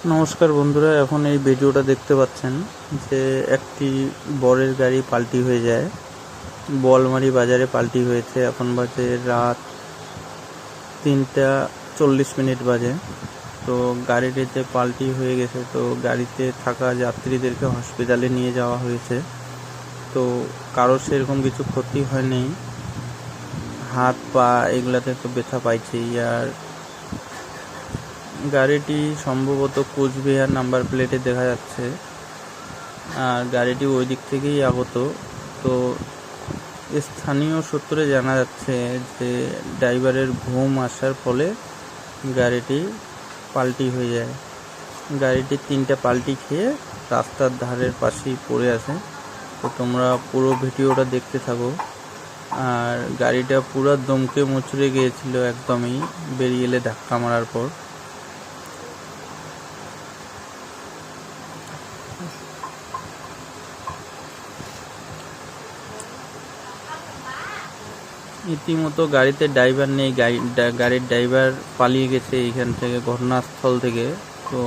নমস্কার বন্ধুরা, এখন এই ভিডিওটা দেখতে পাচ্ছেন যে একটি বরের গাড়ি পাল্টি হয়ে যায়। বোয়ালমারি বাজারে পাল্টি হয়েছে। এখন বাজে রাত 3টা 40 মিনিট বাজে। তো গাড়িটিতে পাল্টি হয়ে গেছে, তো গাড়িতে থাকা যাত্রীদেরকে হসপিটালে নিয়ে যাওয়া হয়েছে। তো কারো সেরকম কিছু ক্ষতি হয়নি, হাত পা এগুলাতে তো ব্যথা পাইছে। আর গাড়িটি সম্ভবত কোচবিহার নাম্বার প্লেটে দেখা যাচ্ছে, আর গাড়িটি ওই দিক থেকেই আগত। তো স্থানীয় সূত্রে জানা যাচ্ছে যে ড্রাইভারের ঘুম আসার ফলে গাড়িটি পাল্টি হয়ে যায়। গাড়িটি 3টা পাল্টি খেয়ে রাস্তার ধারের পাশেই পড়ে আছে। তো তোমরা পুরো ভিডিওটা দেখতে থাকো। আর গাড়িটা পুরো দমকে মুচড়ে গিয়েছিল, একদমই বেরিয়ে এলে ধাক্কা মারার পর। ইতিমধ্যে গাড়িতে ড্রাইভার নেই, গাড়ির ড্রাইভার পালিয়ে গেছে এইখান থেকে, ঘটনাস্থল থেকে। তো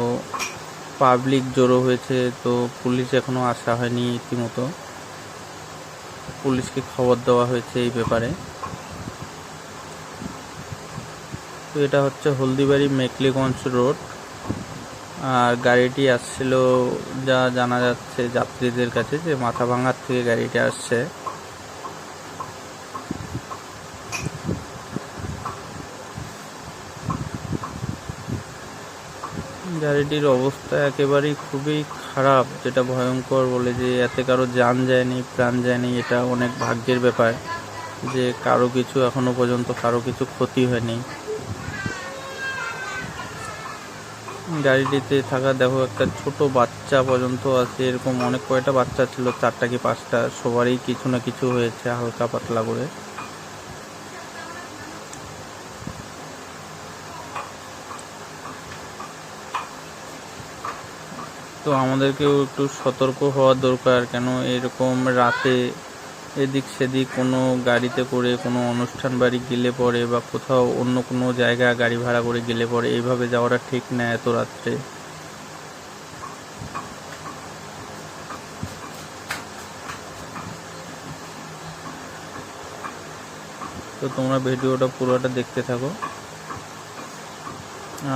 পাবলিক জড়ো হয়েছে, তো পুলিশ এখনো আসা হয়নি। ইতিমধ্যে পুলিশকে খবর দেওয়া হয়েছে এই ব্যাপারে। তো এটা হচ্ছে হলদিবাড়ি মেকলিগঞ্জ রোড, আর গাড়িটি আসছিল, যা জানা যাচ্ছে যাত্রীদের কাছে, যে মাথাভাঙার থেকে গাড়িটি আসছে। গাড়িটির অবস্থা একেবারেই খুবই খারাপ, যেটা ভয়ঙ্কর বলে, যে এতে কারো জান যায়নি, প্রাণ যায়নি। এটা অনেক ভাগ্যের ব্যাপার যে কারো কিছু এখনো পর্যন্ত কারো কিছু ক্ষতি হয়নি। গাড়িটিতে থাকা দেখো, একটা ছোট বাচ্চা পর্যন্ত আছে। এরকম অনেক কয়টা বাচ্চা ছিল, 4টা কি 5টা, সবারই কিছু না কিছু হয়েছে হালকা পাতলা করে। তো আমাদেরকেও একটু সতর্ক হওয়া দরকার। কেন এরকম রাতে এদিক সেদিক কোনো গাড়িতে করে কোনো অনুষ্ঠান বাড়ি গেলে পরে, বা কোথাও অন্য কোনো জায়গায় গাড়ি ভাড়া করে গেলে পরে, এইভাবে যাওয়াটা ঠিক না এত রাত্রে। তো তোমরা ভিডিওটা পুরোটা দেখতে থাকো,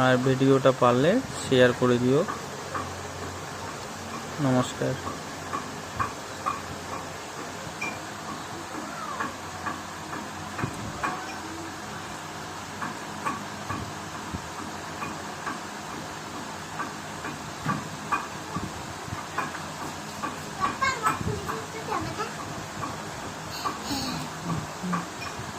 আর ভিডিওটা পারলে শেয়ার করে দিও। নমস্কার।